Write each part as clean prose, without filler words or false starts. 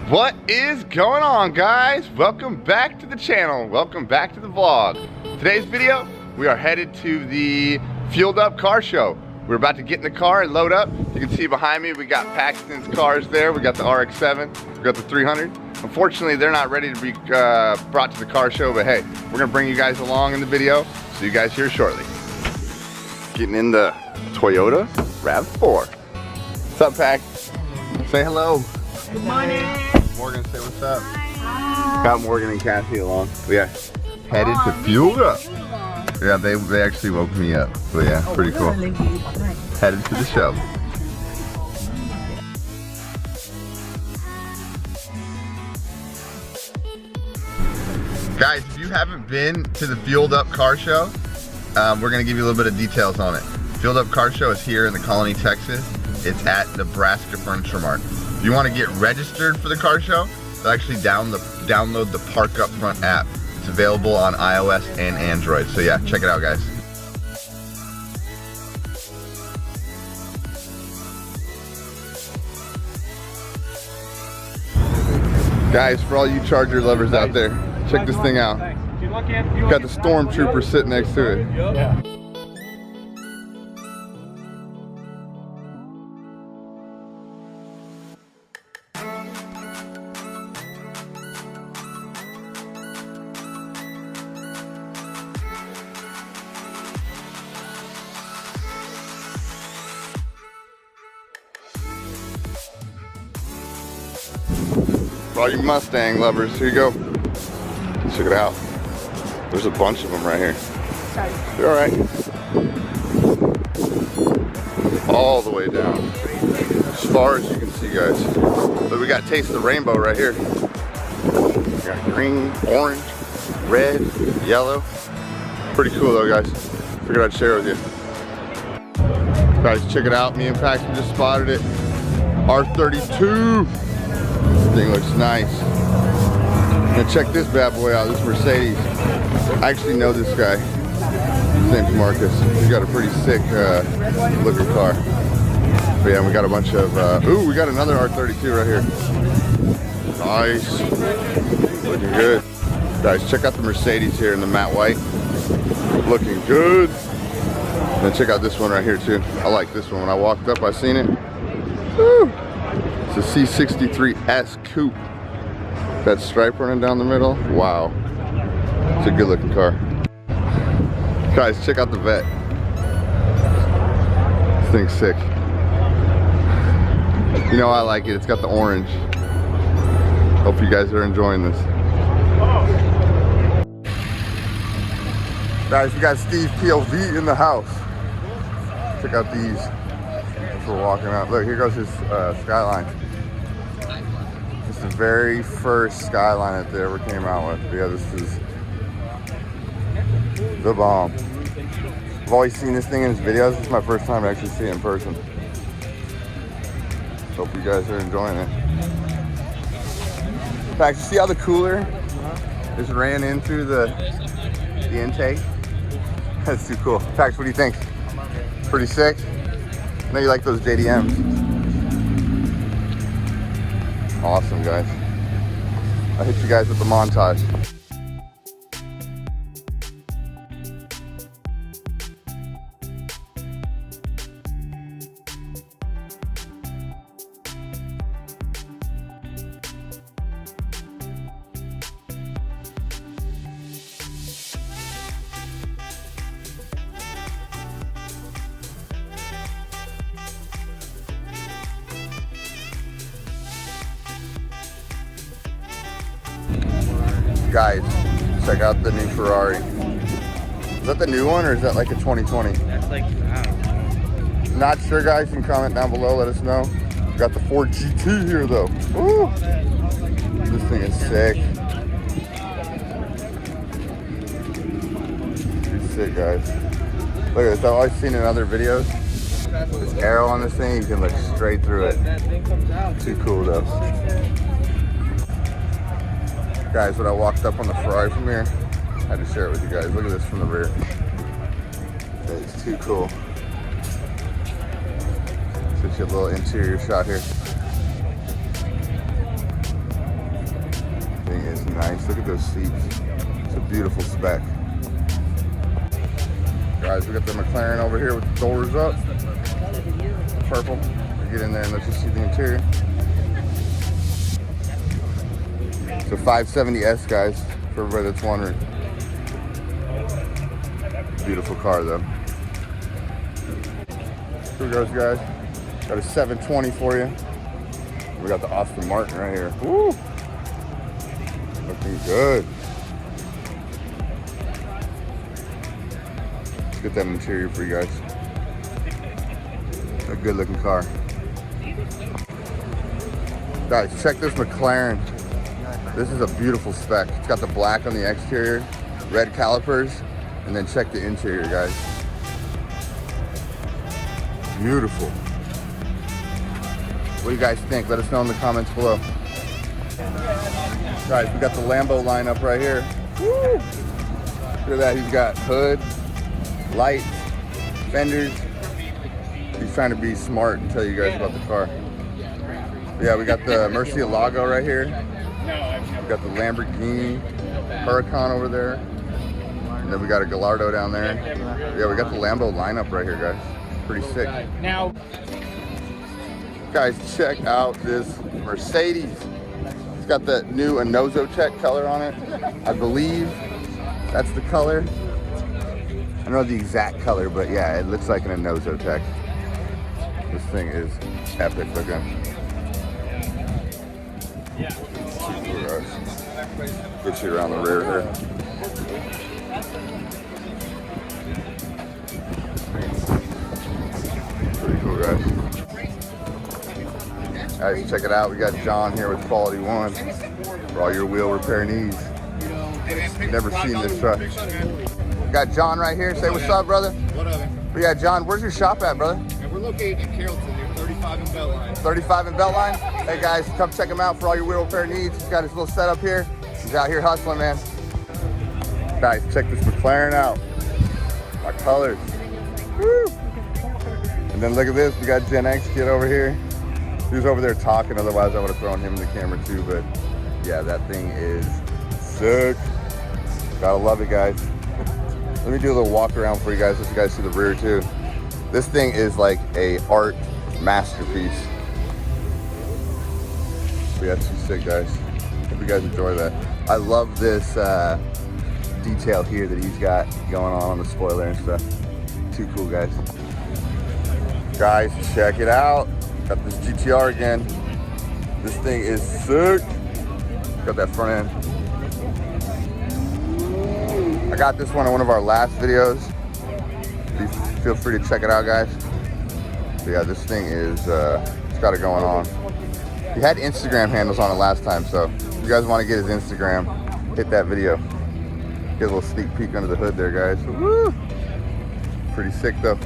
What is going on, guys? Welcome back to the channel. Welcome back to the vlog. Today's video, we are headed to the Fueled Up car show. We're about to get in the car and load up. You can see behind me, we got Paxton's cars there. We got the RX-7, we got the 300. Unfortunately, they're not ready to be brought to the car show, but hey, we're gonna bring you guys along in the video. See you guys here shortly. Getting in the Toyota RAV4. What's up, Pax? Say hello. Good morning. Morgan, say what's up. Hi. Got Morgan and Kathy along. We are headed to Fueled Up. Yeah, they actually woke me up. So yeah, pretty cool. Headed to the show. Guys, if you haven't been to the Fueled Up car show, we're gonna give you a little bit of details on it. Fueled Up car show is here in the Colony, Texas. It's at Nebraska Furniture Mart. If you want to get registered for the car show, actually download the Park Up Front app. It's available on iOS and Android. So yeah, check it out, guys. Guys, for all you Charger lovers out there, check this thing out. Got the Stormtrooper sitting next to it. Yeah. For all you Mustang lovers, here you go. Check it out. There's a bunch of them right here. You're all right. All the way down. As far as you can see, guys. But we got Taste of the Rainbow right here. We got green, orange, red, yellow. Pretty cool though, guys. Figured I'd share it with you. Guys, check it out. Me and Paxton just spotted it. R32. Thing looks nice. Now check this bad boy out, this Mercedes. I actually know this guy. His name's Marcus. He's got a pretty sick looking car. But yeah, we got a bunch of, ooh, we got another R32 right here. Nice. Looking good. Guys, check out the Mercedes here in the matte white. Looking good. And then check out this one right here too. I like this one. When I walked up, I seen it. Woo. It's a C63S coupe. That stripe running down the middle. Wow. It's a good looking car. Guys, check out the Vet. This thing's sick. You know I like it. It's got the orange. Hope you guys are enjoying this. Guys, we got Steve PLV in the house. Check out these. As we're walking out. Look, here goes his Skyline. It's the very first Skyline that they ever came out with. But yeah, this is the bomb. I've always seen this thing in his videos. This is my first time to actually see it in person. Hope you guys are enjoying it. In fact, you see how the cooler just ran in through the intake? That's too cool. Pax, what do you think? Pretty sick? I know you like those JDMs. Awesome, guys. I'll hit you guys with the montage. Guys, check out the new Ferrari. Is that the new one or is that like a 2020? That's like, I don't know. Not sure, guys. You can comment down below, let us know. We got the Ford GT here though. Woo! This thing is sick. It's sick, guys. Look at this. I've always seen in other videos. This arrow on this thing, you can look straight through it. Too cool though. Guys, when I walked up on the Ferrari from here, I had to share it with you guys. Look at this from the rear. It's too cool. Just a little interior shot here. That's nice. Look at those seats. It's a beautiful spec. Guys, we got the McLaren over here with the doors up. Purple. We'll get in there and let's just see the interior. It's a 570S, guys, for everybody that's wondering. Beautiful car, though. Here goes, guys. Got a 720 for you. We got the Aston Martin right here. Woo! Looking good. Let's get that interior for you guys. A good looking car. Guys, check this McLaren. This is a beautiful spec. It's got the black on the exterior, red calipers, and then check the interior, guys. Beautiful. What do you guys think? Let us know in the comments below. Guys, we got the Lambo lineup right here. Woo! Look at that. He's got hood, lights, fenders. He's trying to be smart and tell you guys about the car. Yeah, we got the Murcielago right here. We got the Lamborghini Huracan over there. And then we got a Gallardo down there. Yeah, we got the Lambo lineup right here, guys. Pretty sick. Now, guys, check out this Mercedes. It's got the new Inozotech color on it. I believe that's the color. I don't know the exact color, but yeah, it looks like an Inozotech. This thing is epic looking. Get you around the rear here. Pretty cool, guys. Guys, check it out. We got John here with Quality One for all your wheel repair needs. Never seen this truck. Got John right here. Say what's up, brother. What up? But yeah, John, where's your shop at, brother? And we're located in Carrollton, near 35 and Beltline. 35 in Beltline. Hey guys, come check him out for all your wheel repair needs. He's got his little setup here. He's out here hustling, man. Guys, check this McLaren out. My colors. Woo! And then look at this. We got Gen X kid over here. He was over there talking. Otherwise, I would have thrown him in the camera too. But yeah, that thing is sick. Gotta love it, guys. Let me do a little walk around for you guys, so you guys see the rear too. This thing is like a art masterpiece. But yeah, it's too sick, guys. Hope you guys enjoy that. I love this detail here that he's got going on the spoiler and stuff. Too cool, guys. Guys, check it out. Got this GTR again. This thing is sick. Got that front end. I got this one in one of our last videos. Feel free to check it out, guys. But yeah, this thing is, it's got it going on. He had Instagram handles on it last time, so if you guys want to get his Instagram, hit that video. Get a little sneak peek under the hood there, guys. Woo! Pretty sick, though.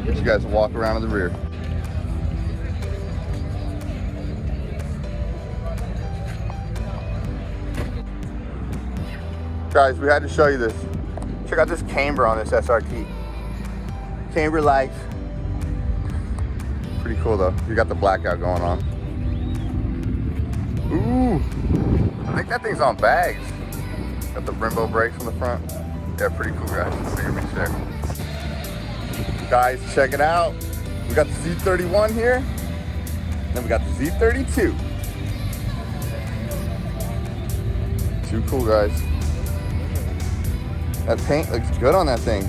Get you guys to walk around in the rear. Guys, we had to show you this. Check out this camber on this SRT. Camber lights. Pretty cool though. You got the blackout going on. Ooh, I think that thing's on bags. Got the Brembo brakes on the front. Yeah, pretty cool, guys. Figure me share. Guys, check it out. We got the Z31 here. Then we got the Z32. Too cool, guys. That paint looks good on that thing.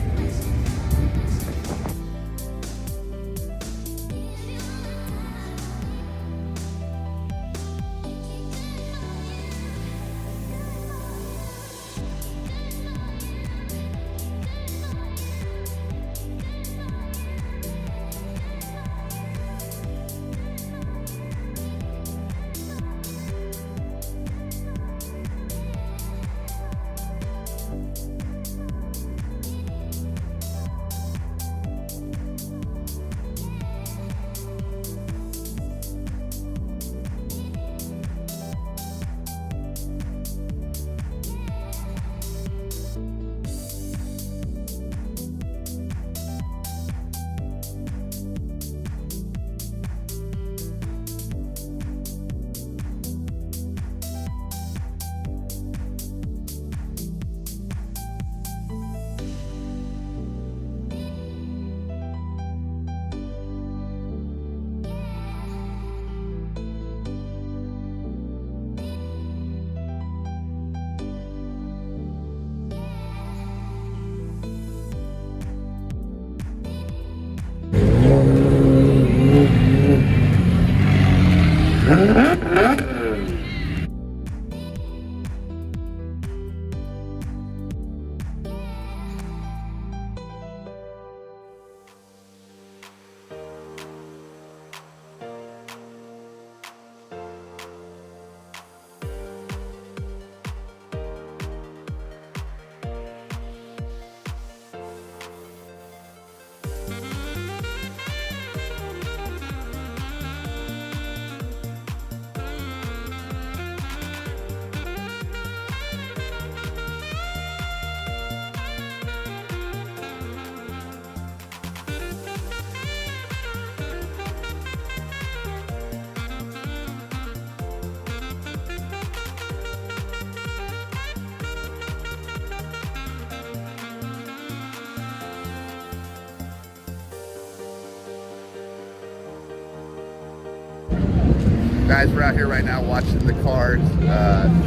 Guys, we're out here right now watching the cars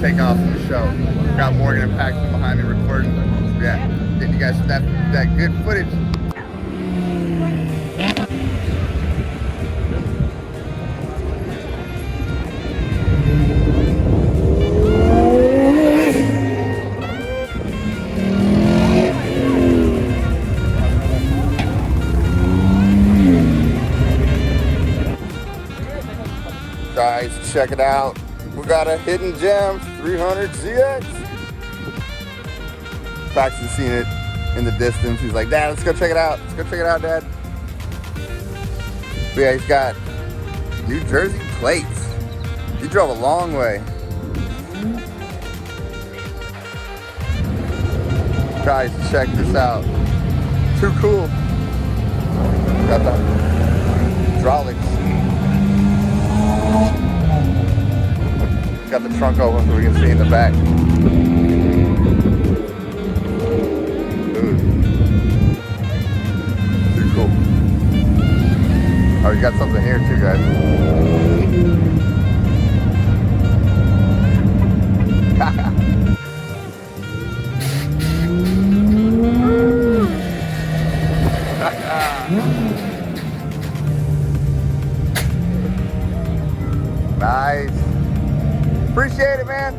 take off from the show. Got Morgan and Paxton behind me recording. Yeah, getting you guys that good footage. Guys, check it out. We got a hidden gem 300 ZX. Paxton's seen it in the distance. He's like, Dad, let's go check it out. Let's go check it out, Dad. But yeah, he's got New Jersey plates. He drove a long way. Guys, check this out. Too cool. Got the hydraulics. Got the trunk open so we can see in the back. Dude. Too cool. Oh, you got something here too, guys. Nice. Appreciate it, man.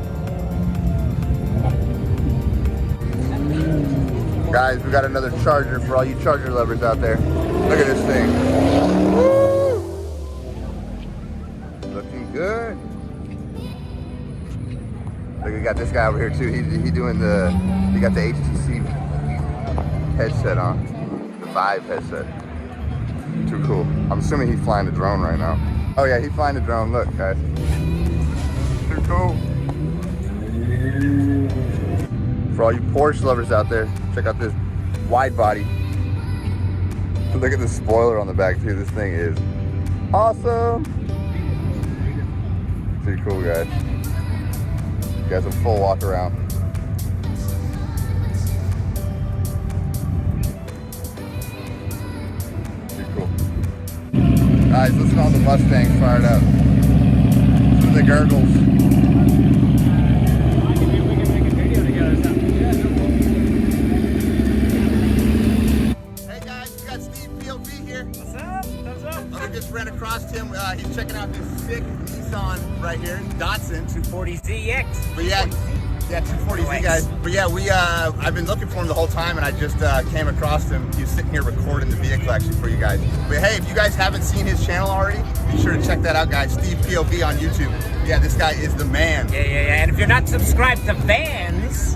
Guys, we got another charger for all you charger lovers out there. Look at this thing. Woo! Looking good. Look, we got this guy over here too. He doing he got the HTC headset on. The Vive headset. Too cool. I'm assuming he's flying the drone right now. Oh yeah, he's flying the drone. Look, guys. Too cool. For all you Porsche lovers out there, check out this wide body. Look at the spoiler on the back too. This thing is awesome. Too cool, guys. You guys a full walk around. Too cool. Guys, listen to all the Mustangs fired up. Listen to the gurgles. Just ran across him. He's checking out this sick Nissan right here, Datsun 240ZX. But yeah, 240Z guys. But yeah, I've been looking for him the whole time, and I just came across him. He was sitting here recording the vehicle actually for you guys. But hey, if you guys haven't seen his channel already, be sure to check that out, guys. Steve POV on YouTube. Yeah, this guy is the man. Yeah. And if you're not subscribed to Vans,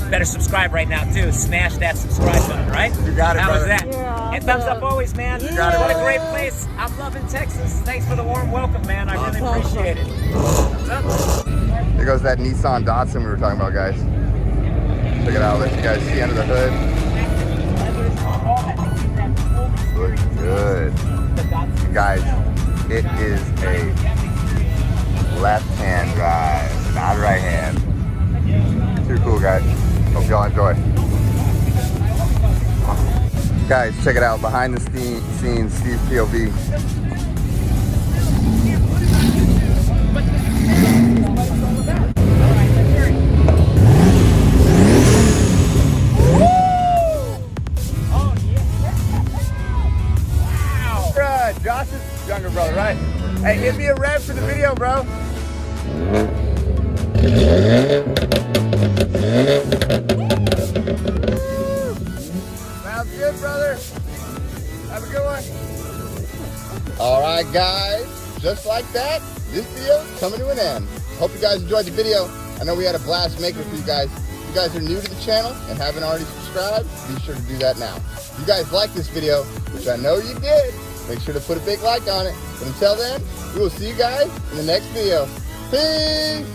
better subscribe right now too. Smash that subscribe button, right? You got it, How brother. was that? Yeah, And thumbs up always, man. You got it, What a brother. great place. I'm loving Texas. Thanks for the warm welcome, man. I really appreciate it. Thumbs up. Here goes that Nissan Datsun we were talking about, guys. Check it out. Let you guys see under the hood. Looks good. Guys, it is a left-hand drive, not right hand. Too cool, guys. Hope y'all enjoy. Guys, check it out. Behind the scenes, Steve POV. Sounds good, brother. Have a good one. All right, guys. Just like that, this video is coming to an end. Hope you guys enjoyed the video. I know we had a blast making it for you guys. If you guys are new to the channel and haven't already subscribed, be sure to do that now. If you guys like this video, which I know you did, make sure to put a big like on it. But until then, we will see you guys in the next video. Peace!